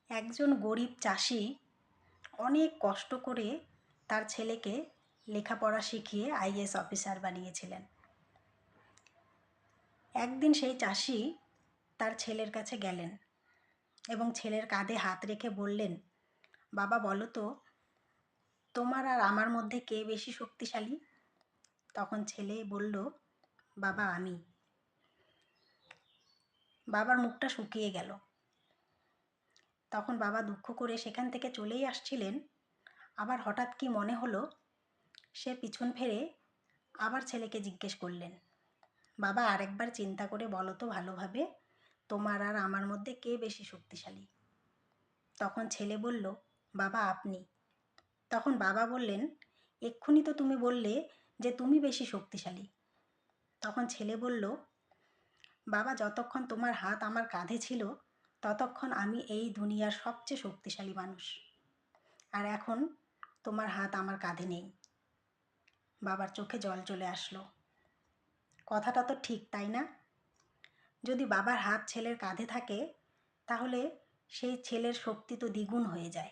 একজন গরিব চাষি অনেক কষ্ট করে তার ছেলেকে লেখাপড়া শিখিয়ে আইএএস অফিসার বানিয়েছিলেন। একদিন সেই চাষি তার ছেলের কাছে গেলেন এবং ছেলের কাঁধে হাত রেখে বললেন, বাবা বলো তো, তোমার আর আমার মধ্যে কে বেশি শক্তিশালী? তখন ছেলে বলল, বাবা আমি। বাবার মুখটা শুকিয়ে গেল। তখন বাবা দুঃখ করে সেখান থেকে চলেই আসছিলেন। আবার হঠাৎ কি মনে হলো, সে পিছন ফিরে আবার ছেলেকে জিজ্ঞেস করলেন, বাবা আরেকবার চিন্তা করে বলো তো ভালোভাবে, তোমার আর আমার মধ্যে কে বেশি শক্তিশালী? তখন ছেলে বলল, বাবা আপনি। তখন বাবা বললেন, এক্ষুনি তো তুমি বললে যে তুমি বেশি শক্তিশালী। তখন ছেলে বলল, বাবা যতক্ষণ তোমার হাত আমার কাঁধে ছিল ততক্ষণ আমি এই দুনিয়ার সবচেয়ে শক্তিশালী মানুষ, আর এখন তোমার হাত আমার কাঁধে নেই। বাবার চোখে জল চলে আসলো। কথাটা তো ঠিক, তাই না? যদি বাবার হাত ছেলের কাঁধে থাকে তাহলে সেই ছেলের শক্তি তো দ্বিগুণ হয়ে যায়।